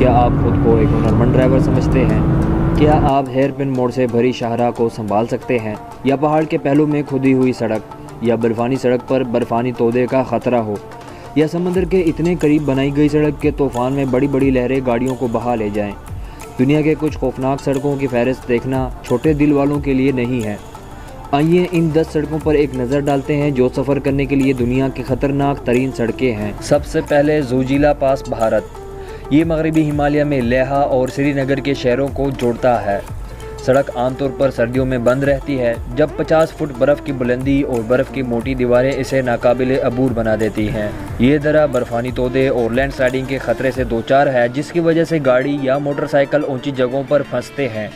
क्या आप खुद को एक हुनरमंद ड्राइवर समझते हैं? क्या आप हेयर पिन मोड़ से भरी शाहराह को संभाल सकते हैं, या पहाड़ के पहलू में खुदी हुई सड़क, या बर्फानी सड़क पर बर्फानी तोदे का खतरा हो, या समंदर के इतने करीब बनाई गई सड़क के तूफान में बड़ी बड़ी लहरें गाड़ियों को बहा ले जाएं। दुनिया के कुछ खौफनाक सड़कों की फहरिस्त देखना छोटे दिल वालों के लिए नहीं है। आइए इन 10 सड़कों पर एक नज़र डालते हैं जो सफ़र करने के लिए दुनिया की ख़तरनाक तरीन सड़कें हैं। सबसे पहले ज़ोजिला पास, भारत। ये मगरबी हिमालय में लेह और श्रीनगर के शहरों को जोड़ता है। सड़क आमतौर पर सर्दियों में बंद रहती है, जब 50 फुट बर्फ़ की बुलंदी और बर्फ़ की मोटी दीवारें इसे नाकाबिले अबूर बना देती हैं। ये दरा बर्फ़ानी तोदे और लैंडस्लाइडिंग के ख़तरे से दो चार है, जिसकी वजह से गाड़ी या मोटरसाइकिल ऊंची जगहों पर फंसते हैं।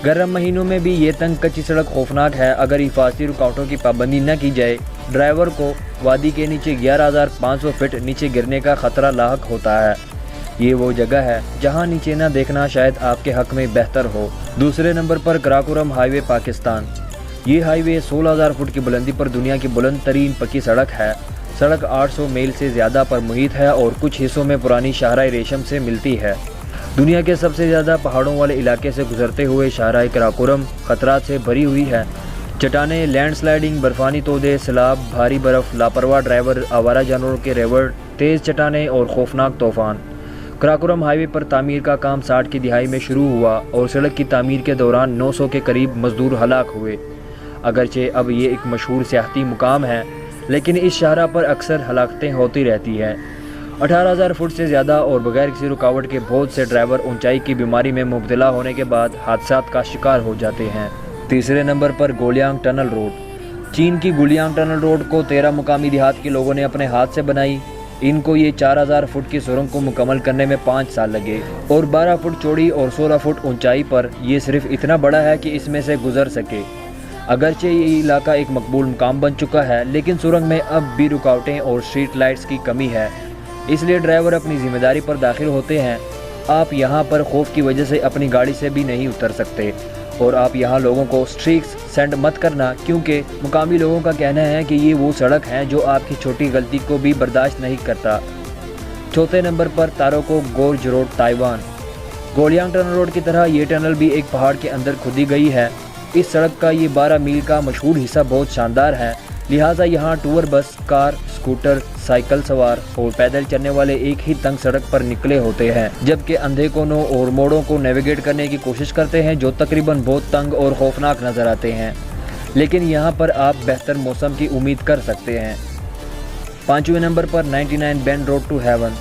गर्म महीनों में भी ये तंग कच्ची सड़क खौफनाक है। अगर हिफाजती रुकावटों की पाबंदी न की जाए, ड्राइवर को वादी के नीचे 11,500 फीट नीचे गिरने का खतरा लाहक होता है। ये वो जगह है जहां नीचे न देखना शायद आपके हक में बेहतर हो। दूसरे नंबर पर कराकोरम हाईवे, पाकिस्तान। ये हाईवे 16,000 फुट की बुलंदी पर दुनिया की बुलंद तरीन पक्की सड़क है। सड़क 800 मील से ज़्यादा पर मुहित है और कुछ हिस्सों में पुरानी शाहराह रेशम से मिलती है। दुनिया के सबसे ज़्यादा पहाड़ों वाले इलाके से गुजरते हुए शाहराह कराकोरम खतरात से भरी हुई है। चट्टानें, लैंडस्लाइडिंग, बर्फानी तोदे, सैलाब, भारी बर्फ़, लापरवाह ड्राइवर, आवारा जानवरों के रेवड़, तेज़ चट्टानें और खौफनाक तूफान। कराकोरम हाईवे पर तामीर का काम 60 की दिहाई में शुरू हुआ और सड़क की तामीर के दौरान 900 के करीब मजदूर हलाक हुए। अगरचे अब ये एक मशहूर सियाहती मुकाम है, लेकिन इस शाहराह पर अक्सर हलाकतें होती रहती हैं। 18,000 फुट से ज़्यादा और बगैर किसी रुकावट के बहुत से ड्राइवर ऊंचाई की बीमारी में मुब्तला होने के बाद हादसात का शिकार हो जाते हैं। तीसरे नंबर पर गोलियांग टनल रोड। चीन की गुलियांग टनल रोड को 13 मुकामी देहात के लोगों ने अपने हाथ से बनाई। इनको ये 4,000 फुट की सुरंग को मुकम्मल करने में 5 साल लगे और 12 फुट चौड़ी और 16 फुट ऊंचाई पर ये सिर्फ इतना बड़ा है कि इसमें से गुजर सके। अगरचे ये इलाका एक मकबूल मुकाम बन चुका है, लेकिन सुरंग में अब भी रुकावटें और स्ट्रीट लाइट्स की कमी है, इसलिए ड्राइवर अपनी जिम्मेदारी पर दाखिल होते हैं। आप यहाँ पर खौफ की वजह से अपनी गाड़ी से भी नहीं उतर सकते और आप यहाँ लोगों को स्ट्रीक्स सेंड मत करना, क्योंकि मुकामी लोगों का कहना है कि ये वो सड़क है जो आपकी छोटी गलती को भी बर्दाश्त नहीं करता। चौथे नंबर पर Taroko Gorge road, Taiwan. Guoliang tunnel road की तरह ये टनल भी एक पहाड़ के अंदर खुदी गई है। इस सड़क का ये 12 मील का मशहूर हिस्सा बहुत शानदार है, लिहाजा यहाँ tour bus, car, scooter, cycle सवार और पैदल चलने वाले एक ही तंग सड़क पर निकले होते हैं, जबकि अंधे कोनों और मोड़ों को नेविगेट करने की कोशिश करते हैं जो तकरीबन बहुत तंग और खौफनाक नज़र आते हैं, लेकिन यहाँ पर आप बेहतर मौसम की उम्मीद कर सकते हैं। 5वें नंबर पर 99 बेंड रोड टू हेवन।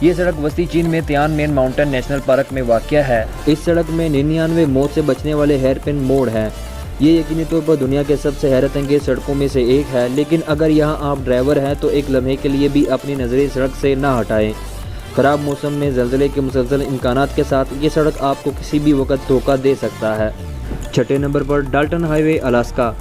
ये सड़क वस्ती चीन में तियानमेन माउंटेन नेशनल पार्क में वाक़या है। इस सड़क में 99 मौत से बचने वाले हेयर पिन मोड़ हैं। ये यकीनी तौर पर दुनिया के सबसे हैरत अंगेज सड़कों में से एक है, लेकिन अगर यहाँ आप ड्राइवर हैं तो एक लम्हे के लिए भी अपनी नज़रें सड़क से ना हटाएं। ख़राब मौसम में ज़लज़ले के मुसलसल इम्कानात के साथ ये सड़क आपको किसी भी वक्त धोखा दे सकता है। 6ठे नंबर पर डाल्टन हाईवे, अलास्का।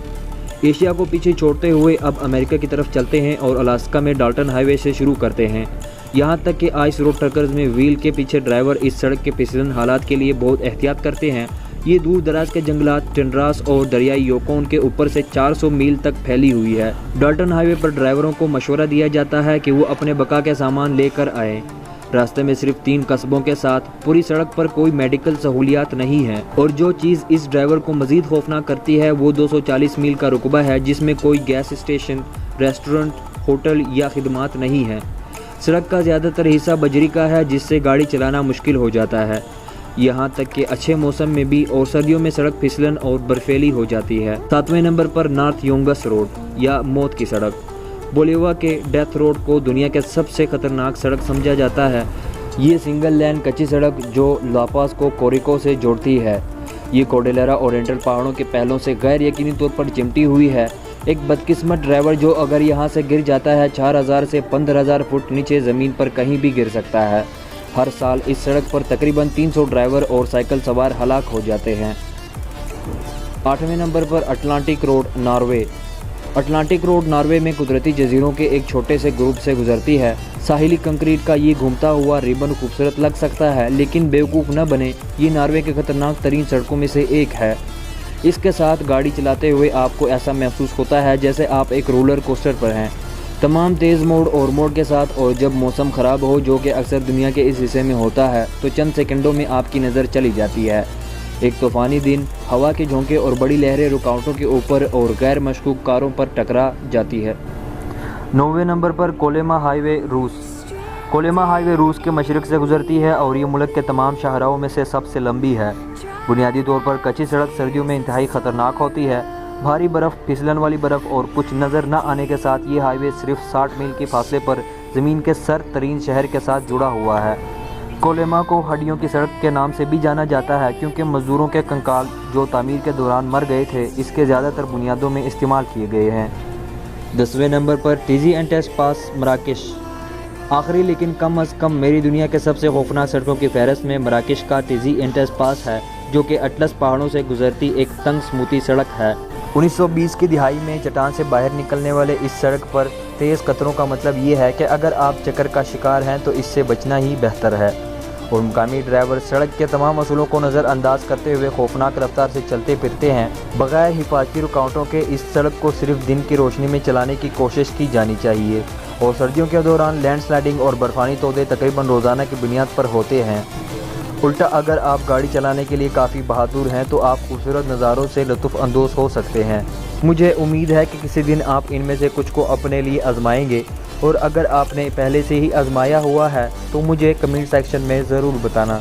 एशिया को पीछे छोड़ते हुए अब अमेरिका की तरफ चलते हैं और अलास्का में डाल्टन हाईवे से शुरू करते हैं। यहाँ तक कि आइस रोड ट्रकर्स में व्हील के पीछे ड्राइवर इस सड़क के फिसलन हालात के लिए बहुत एहतियात करते हैं। ये दूर दराज के जंगलात, टंड्रास और दरियाई योकोन के ऊपर से 400 मील तक फैली हुई है। डाल्टन हाईवे पर ड्राइवरों को मशवरा दिया जाता है कि वो अपने बका के सामान लेकर आएँ। रास्ते में सिर्फ 3 कस्बों के साथ पूरी सड़क पर कोई मेडिकल सहूलियात नहीं है, और जो चीज़ इस ड्राइवर को मजीद खौफनाक करती है वो 240 मील का रुकबा है, जिसमें कोई गैस स्टेशन, रेस्टोरेंट, होटल या खिदमात नहीं है। सड़क का ज़्यादातर हिस्सा बजरी का है, जिससे गाड़ी चलाना मुश्किल हो जाता है। यहाँ तक कि अच्छे मौसम में भी और सर्दियों में सड़क फिसलन और बर्फीली हो जाती है। 7वें नंबर पर नॉर्थ योंगस रोड या मौत की सड़क। बोलिविया के डेथ रोड को दुनिया के सबसे खतरनाक सड़क समझा जाता है। ये सिंगल लेन कच्ची सड़क जो लापास को कोरिको से जोड़ती है। ये कोर्डेलेरा ओरिएंटल पहाड़ों के पहलों से गैर यकीनी तौर पर चिमटी हुई है। एक बदकिस्मत ड्राइवर जो अगर यहाँ से गिर जाता है 4,000 से 15,000 फुट नीचे ज़मीन पर कहीं भी गिर सकता है। हर साल इस सड़क पर तकरीबन 300 ड्राइवर और साइकिल सवार हलाक हो जाते हैं। 8वें नंबर पर Atlantic road, Norway. Atlantic road Norway में कुदरती जजीरों के एक छोटे से ग्रुप से गुजरती है। साहिली कंक्रीट का ये घूमता हुआ रिबन खूबसूरत लग सकता है, लेकिन बेवकूफ़ न बने, ये नॉर्वे के खतरनाक तरीन सड़कों में से एक है। इसके साथ गाड़ी चलाते हुए आपको ऐसा महसूस होता है जैसे आप एक रोलर कोस्टर पर हैं। तमाम तेज़ मोड़ और मोड़ के साथ, और जब मौसम ख़राब हो जो कि अक्सर दुनिया के इस हिस्से में होता है, तो चंद सेकंडों में आपकी नज़र चली जाती है। एक तूफ़ानी दिन, हवा के झोंके और बड़ी लहरें रुकावटों के ऊपर और गैर मशकूक कारों पर टकरा जाती है। 9वें नंबर पर कोलेमा हाईवे रूस। कोलेमा हाईवे रूस के मशरक़ से गुजरती है और ये मुल्क के तमाम शाहराहों में से सबसे लंबी है। बुनियादी तौर पर कच्ची सड़क सर्दियों में इंतहाई ख़तरनाक होती है। भारी बर्फ़, फिसलन वाली बर्फ़ और कुछ नज़र न आने के साथ ये हाईवे सिर्फ 60 मील के फासले पर ज़मीन के सर्द तरीन शहर के साथ जुड़ा हुआ है। कोलेमा को हड्डियों की सड़क के नाम से भी जाना जाता है क्योंकि मज़दूरों के कंकाल जो तामीर के दौरान मर गए थे, इसके ज़्यादातर बुनियादों में इस्तेमाल किए गए हैं। 10वें नंबर पर टीज़ी-एन-टेस पास, मराकेश। आखिरी लेकिन कम अज़ कम मेरी दुनिया के सबसे खौफनाक सड़कों की फहरिस्त में मराकेश का टीज़ी-एन-टेस पास है, जो कि अटलस पहाड़ों से गुजरती एक तंग स्मूथी सड़क है। 1920 की दिहाई में चट्टान से बाहर निकलने वाले इस सड़क पर तेज़ कतरों का मतलब ये है कि अगर आप चक्कर का शिकार हैं तो इससे बचना ही बेहतर है, और मुकामी ड्राइवर सड़क के तमाम असूलों को नज़रअंदाज करते हुए खौफनाक रफ्तार से चलते फिरते हैं। बगैर हिफाजती रुकावटों के इस सड़क को सिर्फ दिन की रोशनी में चलाने की कोशिश की जानी चाहिए, और सर्दियों के दौरान लैंडस्लाइडिंग और बर्फ़ानी तोदे तकरीबन रोज़ाना की बुनियाद पर होते हैं। उल्टा अगर आप गाड़ी चलाने के लिए काफ़ी बहादुर हैं तो आप खूबसूरत नज़ारों से लुत्फ़ अंदोज़ हो सकते हैं। मुझे उम्मीद है कि किसी दिन आप इनमें से कुछ को अपने लिए आजमाएंगे, और अगर आपने पहले से ही आजमाया हुआ है तो मुझे कमेंट सेक्शन में ज़रूर बताना।